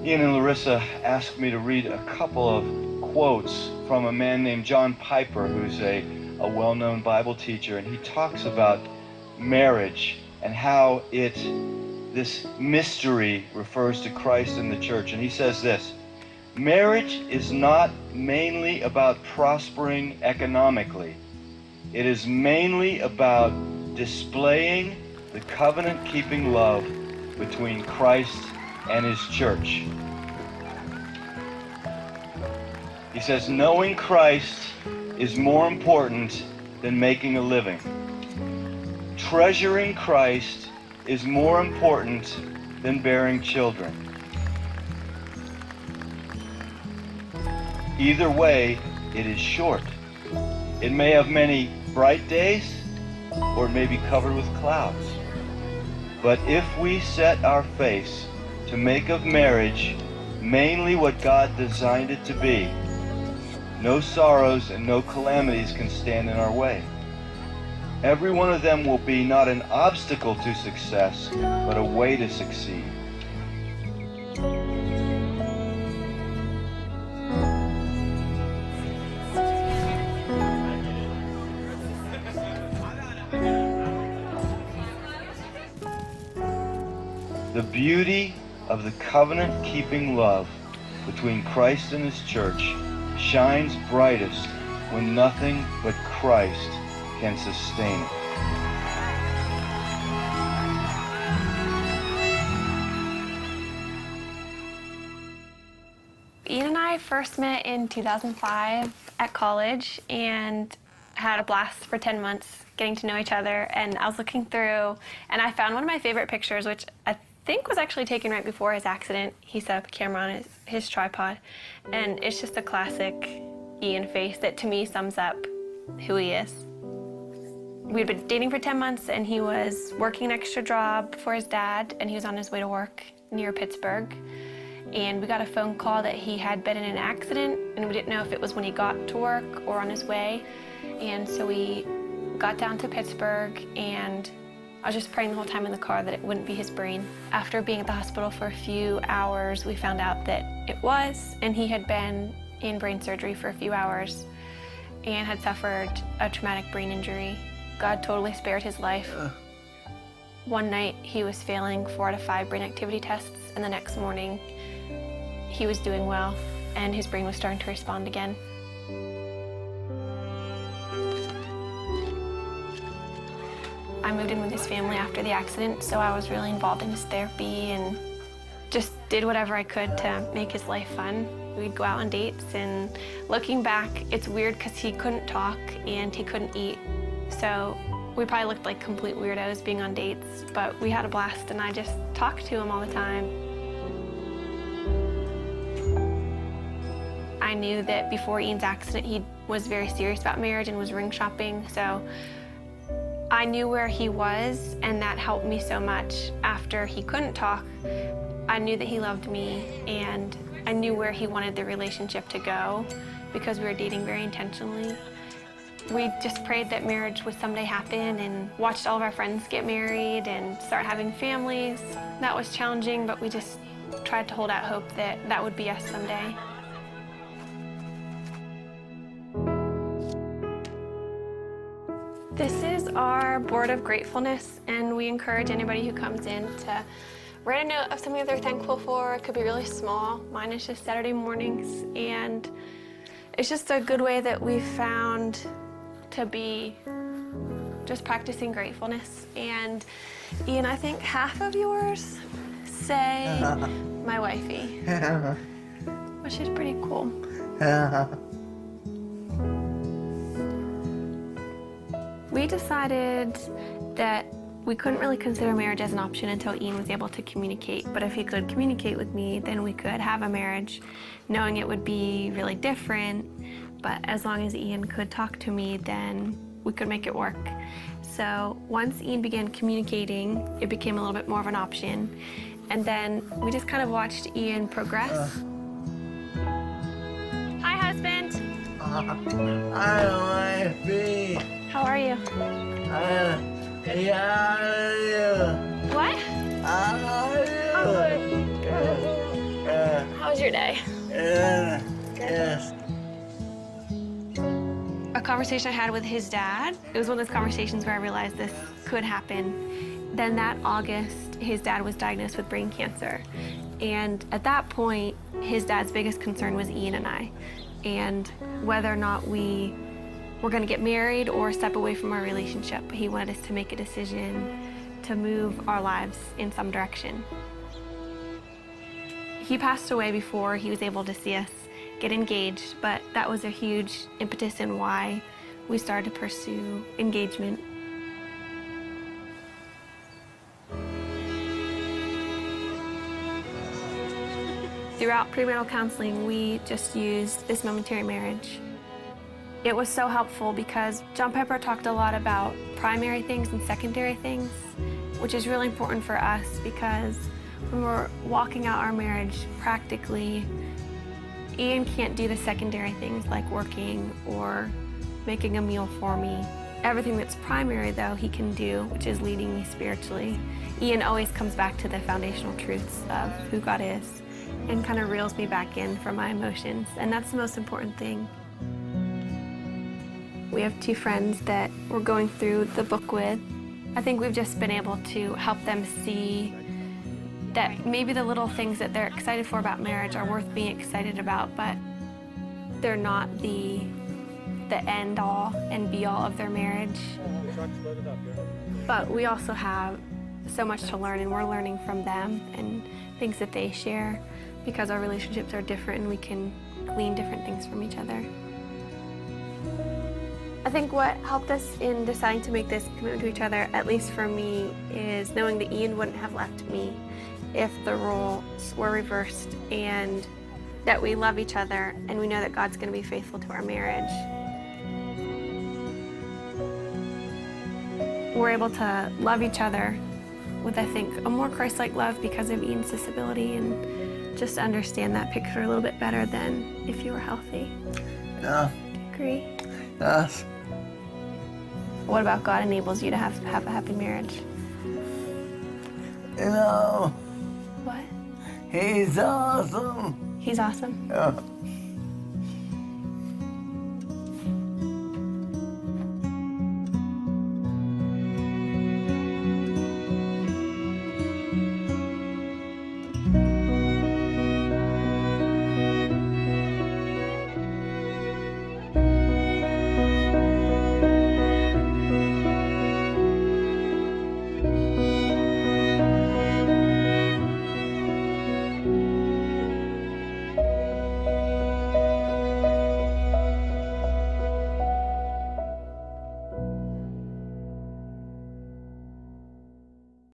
Ian and Larissa asked me to read a couple of quotes from a man named John Piper, who's a well-known Bible teacher, and he talks about marriage and how this mystery refers to Christ and the church. And he says this: marriage is not mainly about prospering economically. It is mainly about displaying the covenant-keeping love between Christ and his church. He says, knowing Christ is more important than making a living. Treasuring Christ is more important than bearing children. Either way, it is short. It may have many bright days, or it may be covered with clouds. But if we set our face to make of marriage mainly what God designed it to be, no sorrows and no calamities can stand in our way. Every one of them will be not an obstacle to success, but a way to succeed. The beauty of the covenant-keeping love between Christ and his church shines brightest when nothing but Christ can sustain it. Ian and I first met in 2005 at college and had a blast for 10 months getting to know each other. And I was looking through and I found one of my favorite pictures, which I think was actually taken right before his accident. He set up a camera on his tripod, and it's just a classic Ian face that to me sums up who he is. We'd been dating for 10 months and he was working an extra job for his dad, and he was on his way to work near Pittsburgh. And we got a phone call that he had been in an accident, and we didn't know if it was when he got to work or on his way. And so we got down to Pittsburgh, and I was just praying the whole time in the car that it wouldn't be his brain. After being at the hospital for a few hours, we found out that it was, and he had been in brain surgery for a few hours and had suffered a traumatic brain injury. God totally spared his life. One night he was failing 4 out of 5 brain activity tests, and the next morning he was doing well and his brain was starting to respond again. I moved in with his family after the accident, so I was really involved in his therapy and just did whatever I could to make his life fun. We'd go out on dates, and looking back, it's weird because he couldn't talk and he couldn't eat. So we probably looked like complete weirdos being on dates, but we had a blast, and I just talked to him all the time. I knew that before Ian's accident, he was very serious about marriage and was ring shopping, so I knew where he was, and that helped me so much. After he couldn't talk, I knew that he loved me, and I knew where he wanted the relationship to go because we were dating very intentionally. We just prayed that marriage would someday happen and watched all of our friends get married and start having families. That was challenging, but we just tried to hold out hope that that would be us someday. This is our board of gratefulness, and we encourage anybody who comes in to write a note of something that they're thankful for. It could be really small. Mine is just Saturday mornings, and it's just a good way that we've found to be just practicing gratefulness. And Ian, I think half of yours say my wifey, which is pretty cool. We decided that we couldn't really consider marriage as an option until Ian was able to communicate. But if he could communicate with me, then we could have a marriage, knowing it would be really different. But as long as Ian could talk to me, then we could make it work. So once Ian began communicating, it became a little bit more of an option. And then we just kind of watched Ian progress. Hi, husband. Hi, wifey. How are you? Yeah. What? How are you? I'm good. How was your day? Yes. A conversation I had with his dad, it was one of those conversations where I realized this could happen. Then that August, his dad was diagnosed with brain cancer. And at that point, his dad's biggest concern was Ian and I, and whether or not we were going to get married or step away from our relationship. He wanted us to make a decision to move our lives in some direction. He passed away before he was able to see us get engaged, but that was a huge impetus in why we started to pursue engagement. Throughout premarital counseling, we just used this momentary marriage. It was so helpful because John Piper talked a lot about primary things and secondary things, which is really important for us because when we're walking out our marriage practically, Ian can't do the secondary things like working or making a meal for me. Everything that's primary, though, he can do, which is leading me spiritually. Ian always comes back to the foundational truths of who God is and kind of reels me back in from my emotions, and that's the most important thing. We have two friends that we're going through the book with. I think we've just been able to help them see that maybe the little things that they're excited for about marriage are worth being excited about, but they're not the end all and be all of their marriage. But we also have so much to learn, and we're learning from them and things that they share because our relationships are different and we can glean different things from each other. I think what helped us in deciding to make this commitment to each other, at least for me, is knowing that Ian wouldn't have left me if the roles were reversed, and that we love each other and we know that God's going to be faithful to our marriage. We're able to love each other with, I think, a more Christ-like love because of Ian's disability, and just to understand that picture a little bit better than if you were healthy. Yeah. Do you agree? Yes. What about God enables you to have a happy marriage? You know, What? he's awesome. He's awesome. Yeah.